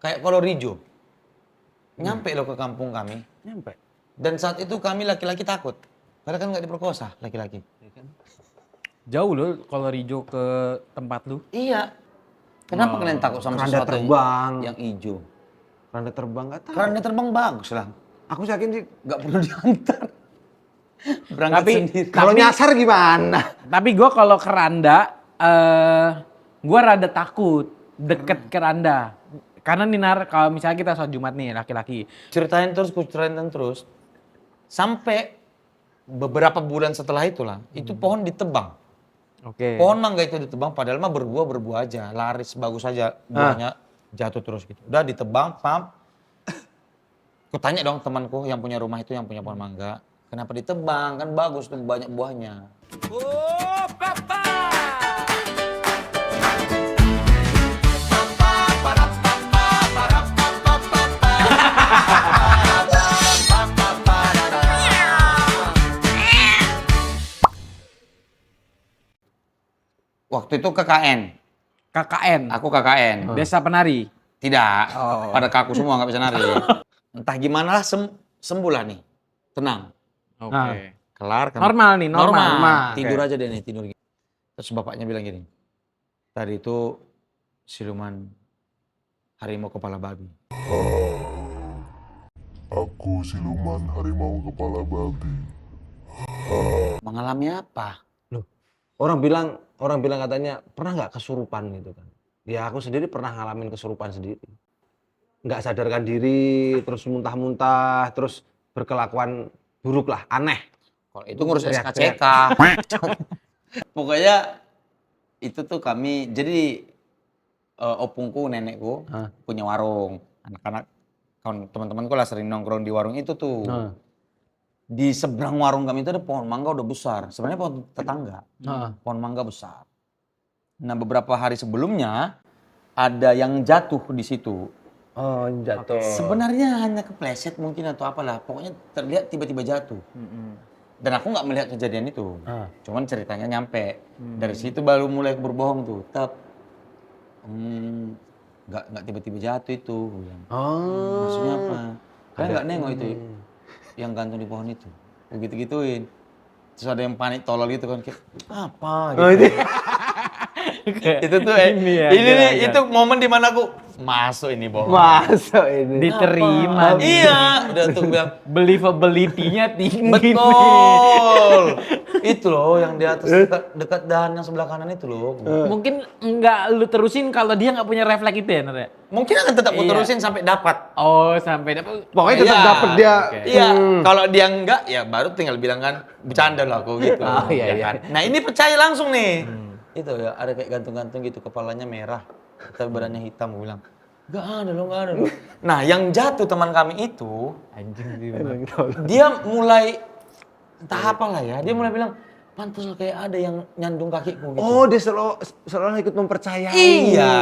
Kayak kolor hijau. Nyampe loh ke kampung kami. Nyampe. Dan saat itu kami laki-laki takut. Padahal kan nggak diperkosa laki-laki. Jauh loh kolor hijau ke tempat lu. Iya. Kenapa kalian takut sama Keranda sesuatu terbang. yang hijau? Keranda terbang nggak tahu. Keranda terbang bagus lah. Aku yakin sih. Nggak perlu diantar. Berangkat Tapi- sendiri. Kalau Tapi- nyasar gimana? Tapi gue kalau keranda, gue rada takut deket keranda. Karena nih Nar, kalau misalnya kita sholat Jumat nih laki-laki. Ceritain terus. Sampai beberapa bulan setelah itulah, itu pohon ditebang. Oke. Pohon mangga itu ditebang, padahal mah berbuah aja, laris bagus aja, buahnya jatuh terus gitu. Udah ditebang, pam. Kutanya dong temanku yang punya rumah itu, yang punya pohon mangga, kenapa ditebang? Kan bagus tuh banyak buahnya. Waktu itu KKN, KKN, aku KKN. Desa Penari. Tidak, pada kaku semua nggak bisa nari. Entah gimana lah sembuh lah nih, tenang. Oke. Nah. Kelar kan. Normal nih, normal. Tidur aja deh nih, tidur gitu. Terus bapaknya bilang gini, tadi itu siluman harimau kepala babi. Aku siluman harimau kepala babi. Mengalami apa? Orang bilang katanya pernah nggak kesurupan gitu kan? Ya aku sendiri pernah ngalamin kesurupan sendiri. Nggak sadarkan diri, terus muntah-muntah, terus berkelakuan buruk lah, aneh. Kalau itu ngurus Teriak-teriak. SKCK. Pokoknya itu tuh kami, jadi opungku, nenekku punya warung. Anak-anak, teman-temanku lah sering nongkrong di warung itu tuh. Di seberang warung kami itu ada pohon mangga udah besar. Sebenarnya pohon tetangga. Pohon mangga besar. Nah beberapa hari sebelumnya ada yang jatuh di situ. Oh, jatuh. Sebenarnya hanya kepleset mungkin atau apalah. Pokoknya terlihat tiba-tiba jatuh. Dan aku nggak melihat kejadian itu. Cuman ceritanya nyampe. Dari situ baru mulai berbohong tuh. Nggak tiba-tiba jatuh itu. Aku bilang. Maksudnya apa? Kalian nggak nengok itu yang gantung di pohon itu. Begitu-gituin. Terus ada yang panik tolol gitu kan. Kayak, apa gitu. Itu tuh Ini ya, ini nih, agak-agak. itu momen dimana aku masuk ini bohong. Masuk ini. Diterima. Iya, udah tuh bilang Believability-nya tinggi. betul. Itu loh yang di atas dekat dahan yang sebelah kanan itu loh. Mungkin nggak lu terusin kalau dia nggak punya refleks itu ya, Nar ya? Mungkin akan tetap Iya. terusin sampai dapat. Oh, sampai dapat. Pokoknya tetap Iya. dapet dia. Oke. Iya, kalau dia enggak ya baru tinggal bilang kan bercanda lah aku gitu. Oh, iya, ya iya. kan? Nah, ini percaya langsung nih. Itu ya ada kayak gantung-gantung gitu, kepalanya merah, tapi badannya hitam. Gue bilang, enggak ada loh. Nah, yang jatuh teman kami itu, Anjing dia mulai entah apalah ya, dia mulai bilang, pantas kayak ada yang nyandung kakiku gitu. Oh, dia seolah ikut mempercayai. Iya,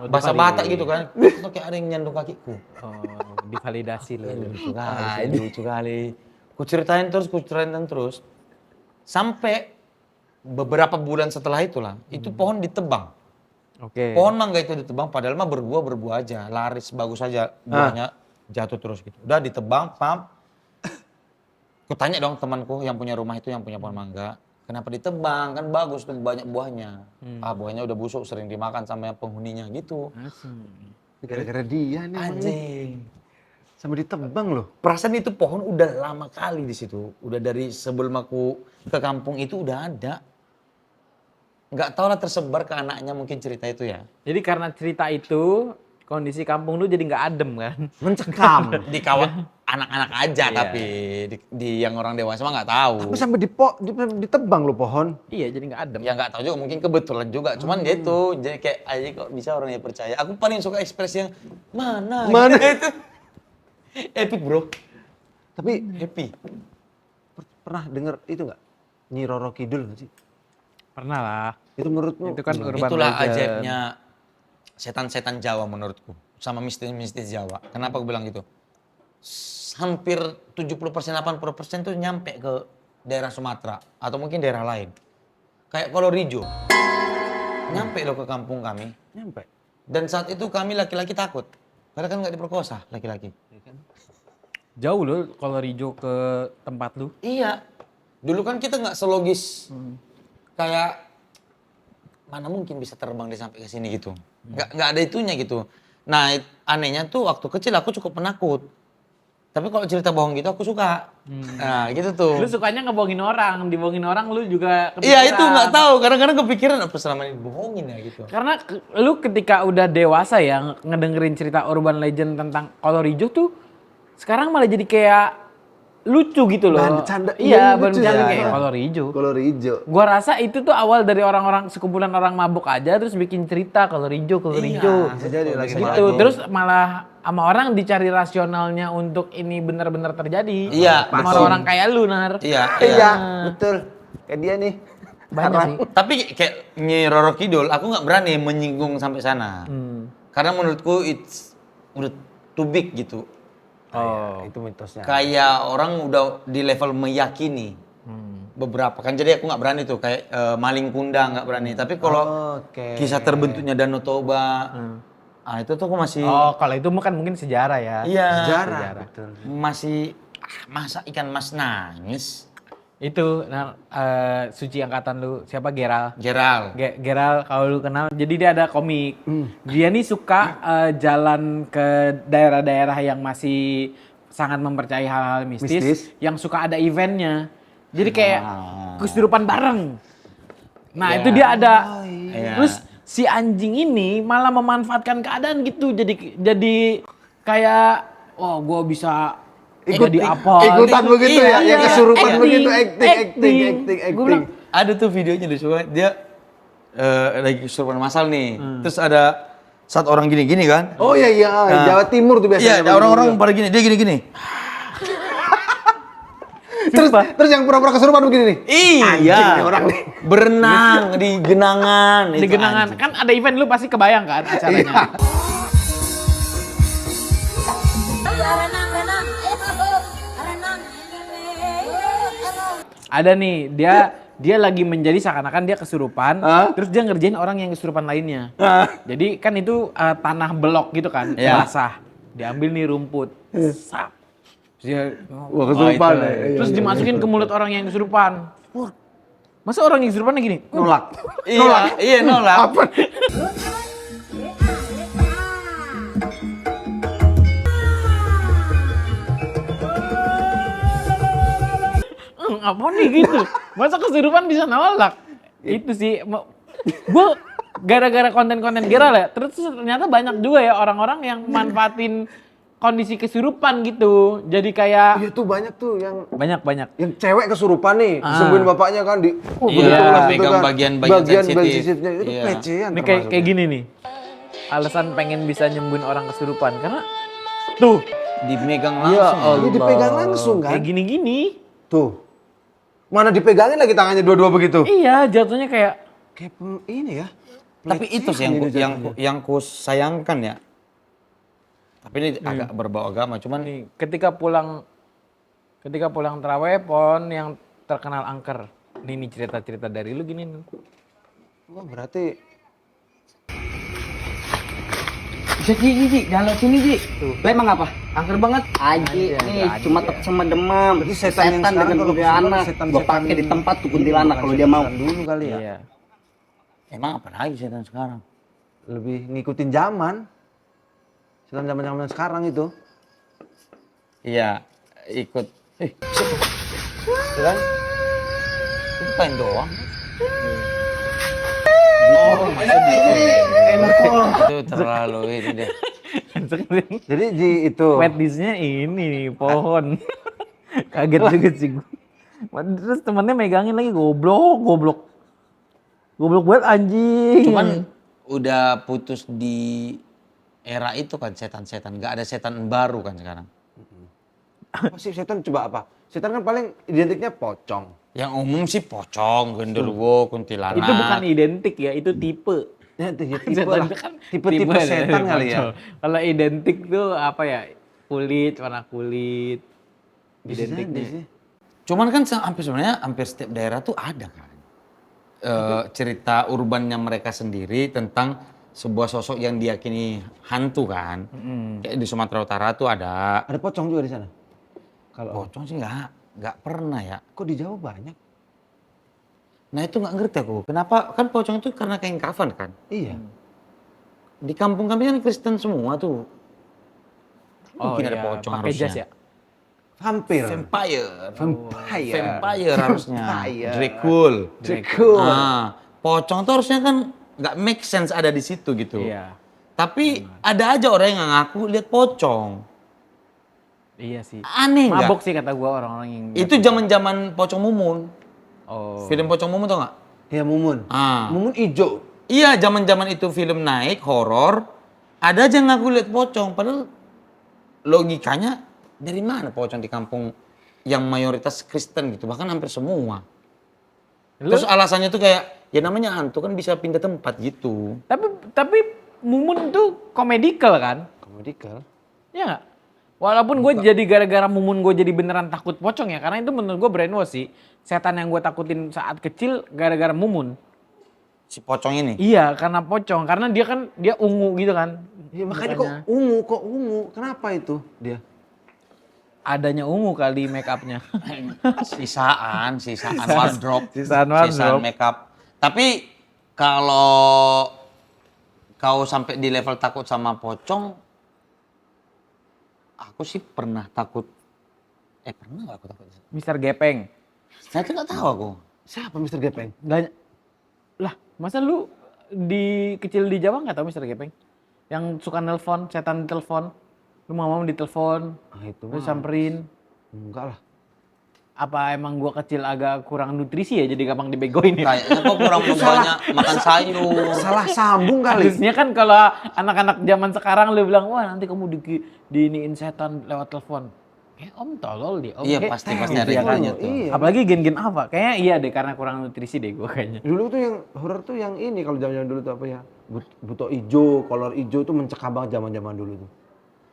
Oh, bahasa divalid. Batak gitu kan. Pantas kayak ada yang nyandung kakiku. Oh, divalidasi lu. Lucu kali. Ku ceritain terus. Sampai beberapa bulan setelah itulah, itu pohon ditebang. Oke. Pohon mangga itu ditebang, padahal mah berbuah aja, laris bagus aja, buahnya jatuh terus gitu. Udah ditebang, pam. Kutanya dong temanku yang punya rumah itu, yang punya pohon mangga, kenapa ditebang? Kan bagus tuh banyak buahnya. Buahnya udah busuk, sering dimakan sama yang penghuninya gitu. Gara-gara dia nih. Anjing. Sampai ditebang loh. Perasaan itu pohon udah lama kali di situ. Udah dari sebelum aku ke kampung itu udah ada. Nggak tahu lah tersebar ke anaknya mungkin cerita itu ya. Jadi karena cerita itu, kondisi kampung lu jadi nggak adem kan? Mencekam. Di kawan anak-anak aja Iya. tapi di yang orang dewasa mah nggak tahu. Tapi sampai ditebang loh pohon. Iya, jadi nggak adem. Ya nggak tahu juga mungkin kebetulan juga. Cuman dia itu jadi kayak aja kok bisa orang yang percaya. Aku paling suka ekspresi yang mana gitu. Epic bro. Tapi Happy. pernah denger itu nggak? Nyi Roro Kidul nggak sih? Pernah lah. Itu menurutmu? Itu kan urban Itulah legend. ajaibnya setan-setan Jawa menurutku. Sama mistis-mistis Jawa. Kenapa aku bilang gitu? Hampir 70%, 80% tuh nyampe ke daerah Sumatera. Atau mungkin daerah lain. Kayak kolor hijau. Nyampe loh ke kampung kami. Nyampe. Dan saat itu kami laki-laki takut. Padahal kan nggak diperkosa laki-laki. Jauh loh kalau Rijo ke tempat lu. Iya. Dulu kan kita nggak selogis kayak mana mungkin bisa terbang dia sampai ke sini gitu. Nggak ada itunya gitu. Nah, anehnya tuh waktu kecil aku cukup penakut. Tapi kalau cerita bohong gitu aku suka. Nah, gitu tuh. Lu sukanya ngebohongin orang, dibohongin orang lu juga kepikiran. Iya, itu nggak tahu. Kadang-kadang kepikiran apa selama ini dibohongin ya gitu. Karena lu ketika udah dewasa ya ngedengerin cerita urban legend tentang kalau Rijo tuh sekarang malah jadi kayak lucu gitu loh. Bahan bercanda. Iya, Iya, bahan lucu bercanda ya. kayak kalau Rijo. Kolor hijau. Gua rasa itu tuh awal dari orang-orang sekumpulan orang mabuk aja terus bikin cerita kalau Rijo, Bisa jadi lagi gitu. Terus malah sama orang dicari rasionalnya untuk ini benar-benar terjadi. Iya, Sama betul. orang-orang kayak lu, Nar. Iya, Iya, betul. Kayak dia nih. Banyak sih. Tapi kayak Nyi Roro Kidul, aku nggak berani menyinggung sampai sana. Karena menurutku it's udah too big gitu. Oh, itu mitosnya. Kayak orang udah di level meyakini. Beberapa kan jadi aku nggak berani tuh kayak maling kundang nggak berani. Tapi kalau Oke. kisah terbentuknya Danau Toba, itu tuh aku masih Oh, kalau itu kan mungkin sejarah ya. iya Sejarah. Betul. masih masa ikan mas nangis. Itu suci angkatan lu siapa Geral. Geral. Geral kalau lu kenal, jadi dia ada komik. Dia nih suka jalan ke daerah-daerah yang masih sangat mempercayai hal-hal mistis, yang suka ada eventnya. Jadi kayak kesurupan bareng. Nah itu dia ada. Iya. Terus si anjing ini malah memanfaatkan keadaan gitu. Jadi kayak, oh gue bisa jadi apa? Ikutan begitu ya, yang kesurupan acting, begitu, acting. Gua bilang, Ada tuh videonya deh, coba dia lagi kesurupan masal nih. Terus ada saat orang gini-gini kan. Oh iya, Jawa Timur tuh biasanya. Iya, orang-orang pada gini, dia gini-gini. Terus yang pura-pura kesurupan begini nih. Iya. Anjing nih orang nih. Berenang di genangan. di itu genangan anjing. kan ada event lu pasti kebayang kan acaranya. Ada nih dia lagi menjadi seakan-akan dia kesurupan, terus dia ngerjain orang yang kesurupan lainnya. Jadi kan itu tanah belok gitu kan, Iya. basah. Diambil nih rumput, sap. Terus dia, Wah, kesurupan. itu. Ya. terus dimasukin ke mulut orang yang kesurupan. Wah, masa orang yang kesurupan gini? Nolak. Iya, nolak. Apa? Apa nih gitu? Masa kesurupan bisa nolak? Itu sih, gue gara-gara konten-konten viral ya, terus ternyata banyak juga ya orang-orang yang manfaatin kondisi kesurupan gitu. Jadi kayak Iya tuh banyak tuh yang banyak. yang cewek kesurupan nih, disembuhin bapaknya kan di Iya, begitulah gitu pegang kan. bagian-bagian sensitif. sensitifnya itu Iya. pelecehan. Ini kayak gini nih. Alasan pengen bisa nyembuhin orang kesurupan karena tuh Dimegang Iya, langsung. ini dipegang langsung kan. kayak gini-gini. Tuh. Mana dipegangin lagi tangannya dua-dua begitu. Iya, jatuhnya kayak Kayak ini ya. Tapi itu sih yang ku sayangkan ya. Tapi ini agak berbau agama, cuman nih ketika pulang terawih pon yang terkenal angker. Ini cerita-cerita dari lu gini nih. Wah, berarti Ji, jalan sini Ji. Lah emang apa? Angker banget. Aji, nih cuma takut sama demam. Berarti setan yang sekarang dengan kalau kuntilanak. kesurupan, setan-setan Gua pakai di tempat tuh kuntilanak kalau dia mau. dulu kali ya. Iya. emang apa lagi setan sekarang? Lebih ngikutin zaman. Setan zaman-zaman sekarang itu. Iya, ikut. Setan? Itu kain doang. Itu terlalu ini deh. Jadi di itu. Wet dish-nya ini nih, pohon. Kaget juga sih gue. Terus temennya megangin lagi, goblok banget anjing. Cuman udah putus di era itu kan setan-setan. Gak ada setan baru kan sekarang. Apa sih setan coba apa? Setan kan paling identiknya pocong. Yang umum sih pocong, genderuwo, kuntilanak. Itu bukan identik ya, itu tipe. Ya, tipe Setan lah. itu kan Tipe-tipe setan kali ya. Kalau identik tuh apa ya? Kulit, warna kulit. Bisa jadi Identiknya. sih. Cuman kan sebenarnya hampir setiap daerah tuh ada kan. Cerita urbannya mereka sendiri tentang sebuah sosok yang diyakini hantu kan. Kayak di Sumatera Utara tuh ada. Ada pocong juga di sana? Kalau Pocong sih nggak pernah ya. kok di Jawa banyak? Nah itu nggak ngerti aku. Kenapa kan pocong itu karena kain kafan kan. Iya. Di kampung kami kan Kristen semua tuh. Mungkin ada iya, pocong pakai jas harusnya. ya. Hampir. Vampire. Vampire. Vampire harusnya. Vampire. Dracul. Dracul. Pocong tuh harusnya kan nggak make sense ada di situ gitu. Iya. Tapi ada aja orang yang ngaku lihat pocong. Iya sih. Aneh nggak? Mabok sih kata gua orang-orang yang Itu zaman-zaman Pocong Mumun. Oh. Film Pocong Mumun tau nggak? Ya Mumun. Mumun ijo. Iya, zaman-zaman itu film naik horor, ada aja yang ngaku lihat pocong. Padahal logikanya dari mana pocong di kampung yang mayoritas Kristen gitu, bahkan hampir semua. Terus alasannya tuh kayak ya namanya hantu kan bisa pindah tempat gitu. Tapi Mumun tuh komedikal kan? Komedikal. Ya nggak? Walaupun gue jadi gara-gara Mumun gue jadi beneran takut pocong ya, karena itu menurut gue brainwash sih. Setan yang gue takutin saat kecil gara-gara Mumun. Si pocong ini. Iya, karena pocong, karena dia ungu gitu kan. Ya makanya Mukanya. kok ungu. Kenapa itu dia? Adanya ungu kali make upnya. Sisaan wardrobe. Sisaan wardrobe. Makeup. Tapi kalau kau sampai di level takut sama pocong, aku sih pernah takut. Pernah gak aku takut? Mister Gepeng. Saya tuh nggak tahu aku. Siapa Mr. Gepeng? Lah, masa lu kecil di Jawa nggak tahu Mister Gepeng? Yang suka nelpon, setan telepon. Lu mau ditelepon, Itu lu mah. samperin. Enggak lah. Apa emang gua kecil agak kurang nutrisi ya jadi gampang dibegoin ya? Kayaknya kok kurang banyak makan sayur. Salah sambung kali. Harusnya kan kalau anak-anak zaman sekarang lu bilang, wah nanti kamu diiniin setan lewat telepon. Om tolol dia. Iya pasti ada Iya kan? itunya tuh. Iya. Apalagi gen-gen apa? Kayaknya iya deh karena kurang nutrisi deh gua kayaknya. Dulu tuh yang horor tuh yang ini kalau zaman dulu tuh apa ya? Buto ijo, kolor ijo tuh mencekam banget zaman-zaman dulu tuh.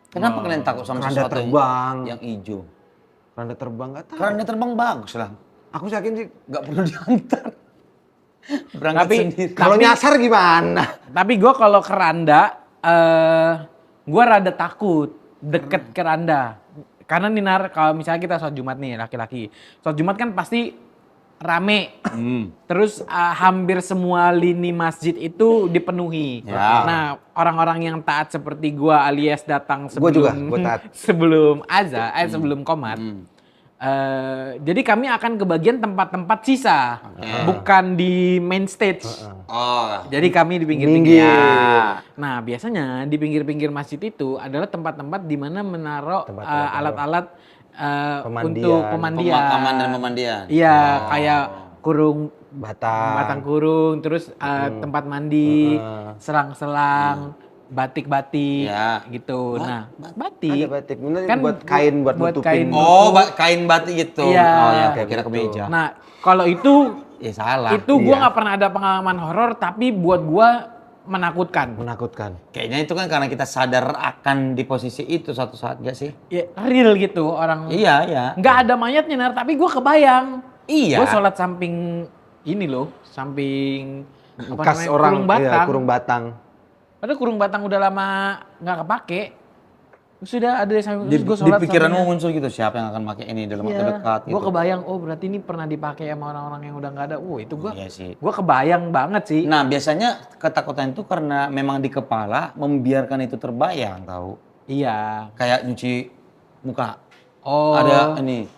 Kenapa kalian takut sama Keranda sesuatu terbang. yang hijau? Keranda terbang enggak tahu. Keranda terbang bagus lah. Aku yakin sih Nggak perlu diantar. Berangkat Tapi- sendiri. kalau nyasar gimana? Tapi gue kalau keranda, gue rada takut deket keranda. Karena Ninar, kalau misalnya kita sholat Jumat nih laki-laki. Sholat Jumat kan pasti rame. Terus hampir semua lini masjid itu dipenuhi. Ya. Nah orang-orang yang taat seperti gue alias datang sebelum, juga, gua taat. sebelum azan, sebelum qomat. Jadi kami akan kebagian tempat-tempat sisa, bukan di main stage. Oh, Jadi kami di pinggir-pinggir. Minggir. Nah, biasanya di pinggir-pinggir masjid itu adalah tempat-tempat di mana menaruh Tempat-tempat alat-alat Pemandian. untuk pemandian. pemakaman dan pemandian. Iya, kayak kurung Batang. batang kurung, terus tempat mandi, selang-selang, batik-batik, Ya. gitu. Nah, batik. Ada batik. Bener Kan buat kain buat nutupin. kain. Oh, kain batik gitu. Iya. Oh ya, Kayak kira gitu. kemeja. Nah, kalau itu Salah. itu gue nggak pernah ada pengalaman horor, tapi buat gue menakutkan. Menakutkan. Kayaknya itu kan karena kita sadar akan di posisi itu suatu saat gak sih? Ya, real gitu orang. Iya, iya. Nggak ada mayatnya, Nar, tapi gue kebayang. Iya. Gue sholat samping ini loh, samping apa Bekas namanya, orang kurung batang. iya, kurung batang. Padahal kurung batang udah lama nggak kepake. Terus sudah ada samping, Di, terus gue di sholat pikiranmu sampingnya. muncul gitu, siapa yang akan pakai ini dalam waktu dekat gitu. Gue kebayang, oh berarti ini pernah dipakai sama orang-orang yang udah nggak ada. Itu gue, Iya sih. gue kebayang banget sih. Nah, biasanya ketakutan itu karena memang di kepala membiarkan itu terbayang, tahu. Iya. Kayak nyuci muka. Oh. Ada ini.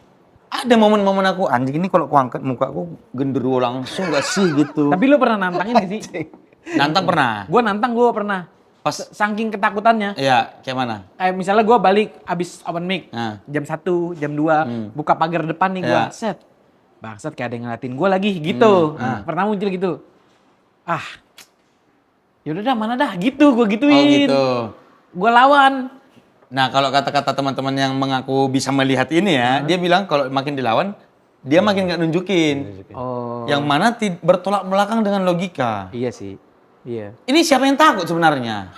Ada momen-momen aku anjing ini kalau kuangkat muka aku genderuwo langsung gak sih gitu. Tapi lu pernah nantangin gak sih? Nantang pernah. Gue nantang, gue pernah. Pas Saking ketakutannya. iya, kayak mana? Kayak misalnya gue balik abis open mic, Nah. jam 1, jam 2, buka pagar depan nih gue, Iya. set. Bangsat kayak ada yang ngeliatin gue lagi gitu. Pernah muncul gitu. Yaudah dah mana dah gitu, gue gituin. Oh gitu. Gue lawan. Nah, kalau kata-kata teman-teman yang mengaku bisa melihat ini ya, dia bilang kalau makin dilawan, dia makin nggak nunjukin. Oh. Yang mana bertolak belakang dengan logika. Iya sih. Iya. Ini siapa yang takut sebenarnya?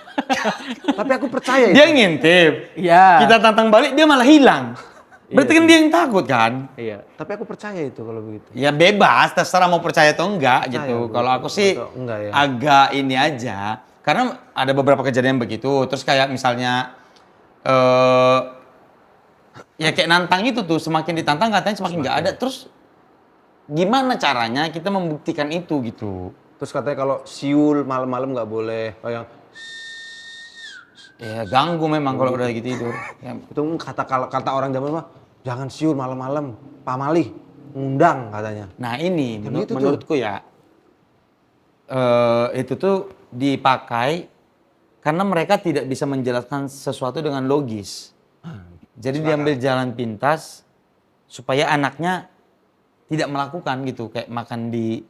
Tapi aku percaya Dia itu. ngintip. Iya. Kita tantang balik, dia malah hilang. Berarti kan dia yang takut kan? Iya. Tapi aku percaya itu kalau begitu. Ya bebas, terserah mau percaya atau enggak Percaya, gitu. Bu. Kalau aku sih Atau enggak ya? agak ini aja. Karena ada beberapa kejadian begitu. Terus kayak misalnya ya kayak nantang itu tuh, semakin ditantang katanya semakin nggak ada. Terus gimana caranya kita membuktikan itu gitu? Terus katanya kalau siul malam-malam nggak boleh, kayak Ya ganggu memang kalau udah gitu tidur. Ya, itu kata orang zaman mah jangan siul malam-malam, pamali ngundang katanya. nah ini begitu tuh. menurutku ya itu tuh dipakai karena mereka tidak bisa menjelaskan sesuatu dengan logis. Jadi diambil jalan pintas supaya anaknya tidak melakukan gitu, kayak makan di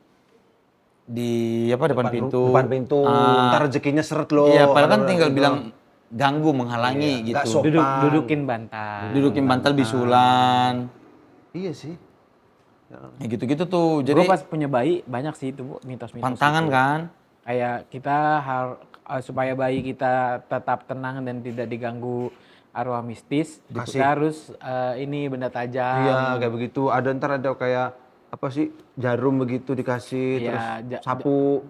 apa depan pintu. Depan pintu, ntar rezekinya seret loh. Iya, padahal kan Ada tinggal gitu. bilang ganggu, menghalangi Iya, nggak gitu. sopan. Dudukin bantal. Dudukin bantal bisulan. Iya sih. Ya gitu-gitu tuh. Gue Jadi pas punya bayi banyak sih itu Bu, mitos-mitos. pantangan itu. kan. Kayak kita supaya bayi kita tetap tenang dan tidak diganggu arwah mistis, kita harus ini benda tajam. Iya, kayak begitu. Ada ntar ada kayak apa sih jarum begitu dikasih, Iya, terus sapu.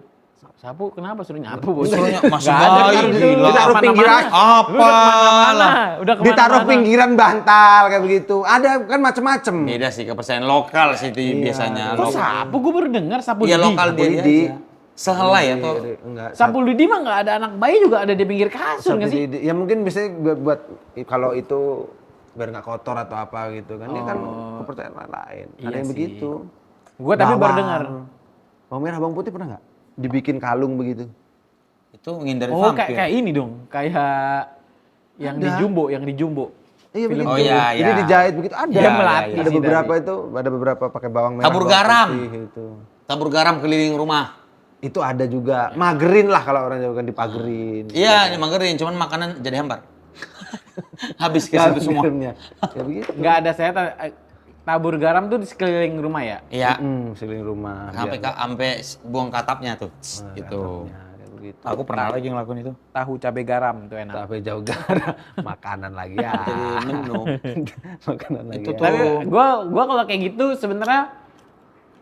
Sapu kenapa suruh nyapu bos? Suruhnya masih Nggak ada bayi, kan itu. gila. Ditaruh pinggiran. Apa lah. Udah kemana-mana. Ditaruh pinggiran bantal kayak begitu. Ada kan macem-macem. Beda sih kepercayaan lokal sih itu biasanya. Kok sapu? Gue baru dengar sapu Iya lidi. lokal dia lidi. aja. Sehelai atau Enggak. Sapu lidi mah nggak ada anak bayi juga ada di pinggir kasur nggak sih? Ya mungkin biasanya buat kalau itu biar nggak kotor atau apa gitu kan. Ini kan kepercayaan lain. Iya Ada yang sih. begitu. Gue tapi baru Bawang. dengar. Bawang merah, bawang putih pernah nggak? Dibikin kalung begitu. itu menghindari Oh vampir. kayak ini dong, kayak yang di jumbo. Iya begitu. Oh, iya, Jadi iya. dijahit begitu ada. Dia melatih Ada sih beberapa itu, ada beberapa pakai bawang merah. Tabur bawang garam. putih gitu. Tabur garam keliling rumah. Itu ada juga. Magerin lah kalau orang Jawa kan dipagerin. Iya, dimagerin, cuman makanan jadi hambar. Habis ke situ semua. Garamnya. Ya begitu. Nggak ada saya tabur garam tuh di sekeliling rumah ya. Iya. Sekeliling rumah. Sampai buang katapnya tuh. Gitu. Ya, kayak begitu. Aku pernah lagi ngelakuin itu. Tahu cabai garam tuh enak. Sampai jauh garam. Makanan lagi ya. Jadi menu. Makanan lagi. Itu ya. tuh. Tapi gua kalau kayak gitu sebenarnya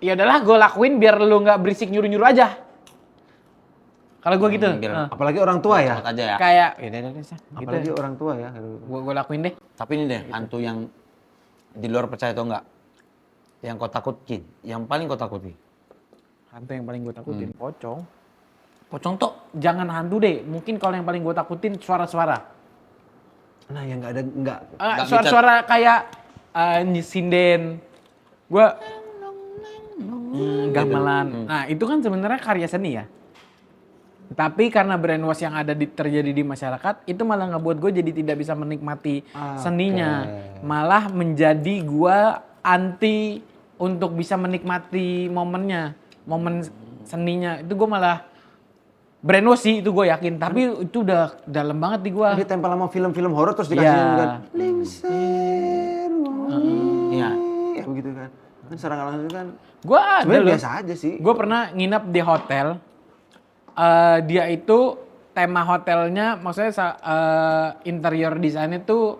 ya udahlah gue lakuin biar lu nggak berisik nyuruh-nyuruh aja. Kalau gue gitu. biar- Apalagi orang tua ya. Takut aja ya. Kayak ya udah gitu. Apalagi orang tua ya. Gue lakuin deh. Tapi ini deh, hantu yang di luar percaya atau enggak? Yang kau takutin, yang paling kau takuti. Hantu yang paling gue takutin pocong. Pocong tuh Jangan hantu deh. Mungkin kalau yang paling gue takutin suara-suara. Nah yang nggak ada nggak. Nggak Suara-suara kayak sinden. Gue gamelan. Nah itu kan sebenarnya karya seni ya. Tapi karena brainwash yang ada terjadi di masyarakat, itu malah ngebuat gue jadi tidak bisa menikmati seninya. Malah menjadi gue anti untuk bisa menikmati momennya. Momen seninya. Itu gue malah brainwash sih, itu gue yakin. Tapi itu udah dalam banget di gue. Dia tempel sama film-film horor terus dikasih Iya. kan. Lingser wangi. Iya. Ya begitu kan. Kan serangan langsung kan. Gue ada Sebenarnya loh. biasa aja sih. Gue pernah nginep di hotel. Dia itu tema hotelnya, maksudnya interior desainnya tuh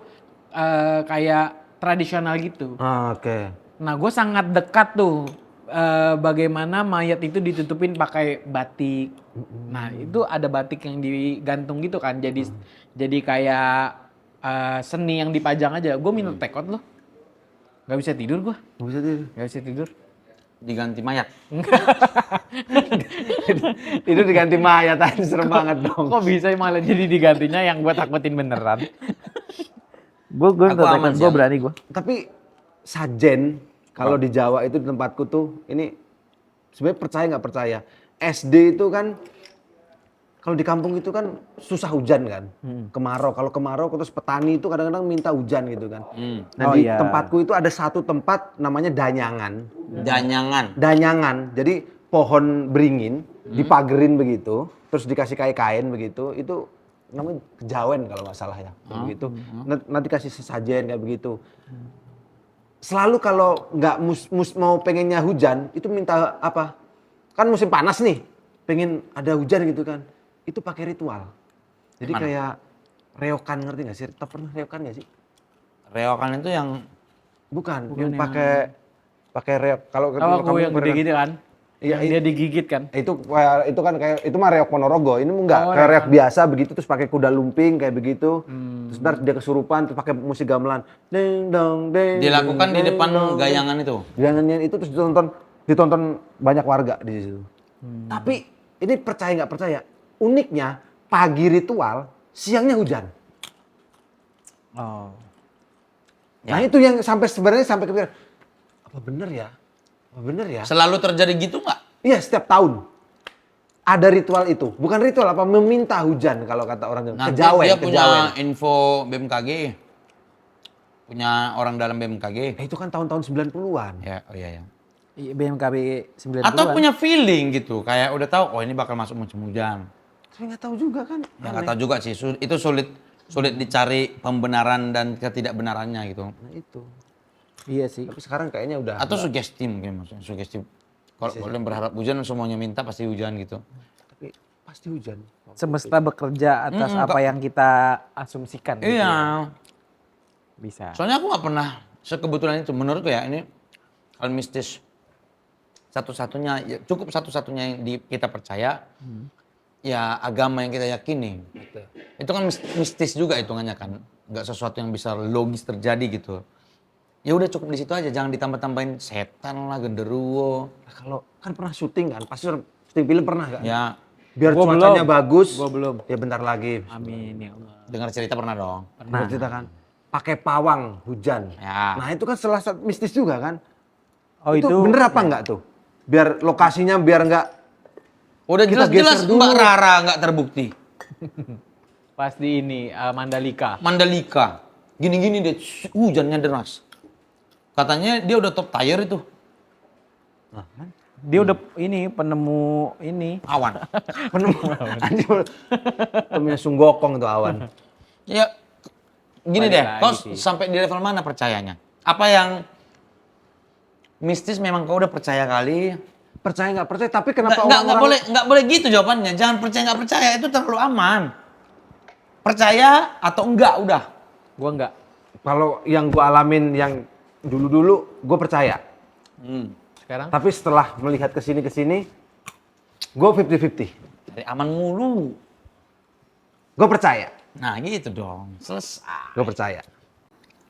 kayak tradisional gitu. Oke. Nah, gue sangat dekat tuh bagaimana mayat itu ditutupin pakai batik. Nah, itu ada batik yang digantung gitu kan. Jadi kayak seni yang dipajang aja. Gue minum tekot loh. Gak bisa tidur gue. Nggak bisa tidur. Gak bisa tidur. diganti mayat. Tidur diganti mayat aja serem banget dong. Kok bisa malah jadi digantinya yang gue takutin beneran? Gue Aku aman sih. berani gue. Tapi sajen kalau di Jawa itu di tempatku tuh ini sebenarnya percaya nggak percaya. SD itu kan kalau di kampung itu kan susah hujan kan, kemarau. Kalau kemarau terus petani itu kadang-kadang minta hujan gitu kan. Nah Oh, di iya. tempatku itu ada satu tempat namanya danyangan. Danyangan. Danyangan, jadi pohon beringin dipagerin begitu, terus dikasih kain begitu, itu namanya kejawen kalau nggak salah ya, kayak begitu. Nanti kasih sesajen kayak begitu. Selalu kalau nggak mau pengennya hujan, itu minta apa? Kan musim panas nih, pengen ada hujan gitu kan. Itu pakai ritual. Jadi Gimana? kayak reokan, ngerti nggak sih? Kita pernah reokan nggak sih? Reokan itu yang Bukan yang pakai reok. Kalau Oh, aku yang gede gitu kan? Iya, Yang dia digigit kan. itu kan kayak itu mah reok Ponorogo. Ini enggak Oh, kayak reok reok. biasa begitu terus pakai kuda lumping kayak begitu. Terus ntar dia kesurupan terus pakai musik gamelan. Ding dong ding. Dilakukan di ding, depan dong, gayangan itu. Gayangannya itu terus ditonton banyak warga di situ. Tapi ini percaya nggak percaya, uniknya pagi ritual, siangnya hujan. Oh. Nah itu yang sebenarnya sampai kepikiran, apa bener ya? Apa bener ya? Selalu terjadi gitu nggak? Iya setiap tahun ada ritual itu, bukan ritual apa meminta hujan kalau kata orang Jawa. Nanti Kejawen, dia punya kejawen. info BMKG. Punya orang dalam BMKG. Itu kan tahun-tahun 90-an. Ya, oh iya ya. Iya, BMKB 90-an. Atau punya feeling gitu, kayak udah tahu oh ini bakal masuk musim hujan. Saya nggak tahu juga kan. Ya nggak tahu juga sih, itu sulit dicari pembenaran dan ketidakbenarannya gitu. Nah itu. Iya sih. Tapi sekarang kayaknya udah. Atau sugesti mungkin maksudnya, sugesti. Kalau kalian berharap hujan semuanya minta pasti hujan gitu. Tapi pasti hujan. Semesta bekerja atas apa yang kita asumsikan. gitu ya. Iya. Bisa. Soalnya aku nggak pernah sekebetulan itu menurutku ya ini hal mistis satu-satunya ya, cukup satu-satunya yang kita percaya ya agama yang kita yakini. Itu kan mistis juga hitungannya kan, nggak sesuatu yang bisa logis terjadi gitu. Ya udah cukup di situ aja, jangan ditambah-tambahin setan lah, genderuwo. Nah, kalau kan pernah syuting kan, pasti syuting film pernah kan? Ya Biar Gua cuacanya belum. bagus. Gua belum. Ya bentar lagi. Amin ya Allah. dengar cerita pernah dong. Nah, cerita kan. Pakai pawang hujan. Ya. Nah itu kan salah satu mistis juga kan. Oh itu bener apa enggak tuh? Biar lokasinya biar enggak. Udah Kita jelas-jelas geser dulu. Mbak Rara nggak terbukti. Pas di ini Mandalika. Mandalika, gini-gini deh, hujannya deras. Katanya dia udah top tier itu. Dia udah ini penemu ini. Awan. Temennya Sunggokong itu awan. Ya, gini Balik deh, lagi kau sih. sampai di level mana percayanya? Apa yang mistis memang kau udah percaya kali? Percaya nggak percaya, tapi kenapa orang-orang Nggak boleh gitu jawabannya. Jangan percaya nggak percaya, itu terlalu aman. Percaya atau enggak udah. Gua enggak. kalau yang gue alamin yang dulu-dulu gue percaya. Sekarang Tapi setelah melihat kesini gue 50-50. Dari aman mulu. Gue percaya. Nah gitu dong, selesai. Gue percaya.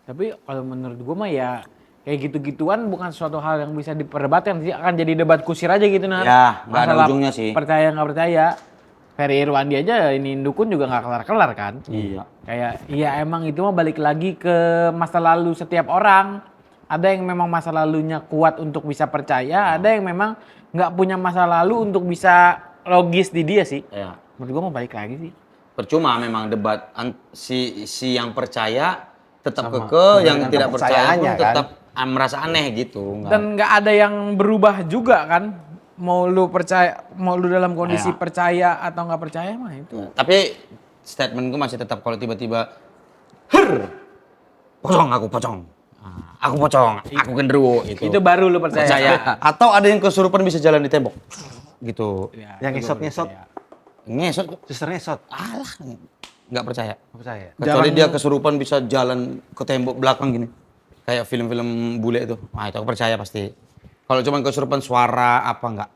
tapi kalau menurut gua mah ya kayak gitu-gituan bukan suatu hal yang bisa diperdebatkan sih, akan jadi debat kusir aja gitu nah. Ya, nggak ada Masalah ujungnya sih. Percaya nggak percaya. Ferry Irwandi aja ini dukun juga nggak kelar-kelar kan. Iya. Kayak iya emang itu mah balik lagi ke masa lalu setiap orang. Ada yang memang masa lalunya kuat untuk bisa percaya, ada yang memang nggak punya masa lalu untuk bisa logis di dia sih. Ya. Menurut gua mau balik lagi sih. Percuma memang debat si yang percaya tetap Sama. keke, yang Dengan tidak percaya pun kepercayaannya, kan? tetap merasa aneh gitu. Nggak- Dan nggak ada yang berubah juga kan. Mau lu percaya, mau lu dalam kondisi Ya. percaya atau nggak percaya mah itu. Ya, tapi statementku masih tetap kalau tiba-tiba pocong aku pocong. Aku pocong, aku genderuwo gitu. Itu baru lu percaya. percaya. Atau ada yang kesurupan bisa jalan di tembok. Gitu. Ya, Yang itu gua ngesot-ngesot. percaya. Ngesot kok. Suster ngesot. Alah, nggak percaya. Gue percaya. Kecuali dia kesurupan bisa jalan ke tembok belakang gini. Kayak film-film bule itu. Wah itu aku percaya pasti. Kalau cuma kesurupan suara apa enggak.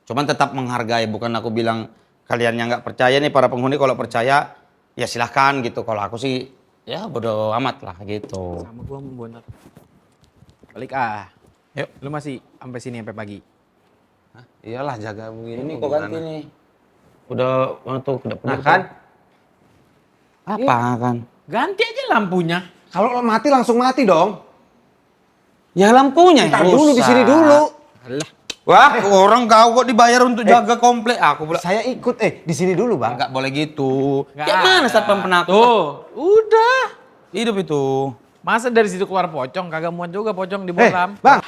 Cuman tetap menghargai. Bukan aku bilang kalian yang nggak percaya nih para penghuni kalau percaya ya silahkan gitu. Kalau aku sih ya bodo amat lah gitu. Sama gua mau bener. Balik ah. Yuk. Lu masih sampai sini sampai pagi. Iyalah jaga begini. Ini mau kok ganti gimana? nih. Udah waktu kedap. Nah kan, Apa kan? Ganti aja lampunya. kalau lo mati langsung mati dong. Ya lampunya Ntar dulu di sini dulu. Alah. Wah, orang kau kok dibayar untuk jaga komplek. Aku pula. Saya ikut, di sini dulu bang. Nggak boleh gitu. Nggak Ya mana ada. satpam penakut? Tuh, udah. Hidup itu. Masa dari situ keluar pocong, kagak muat juga pocong di bolam. Bang,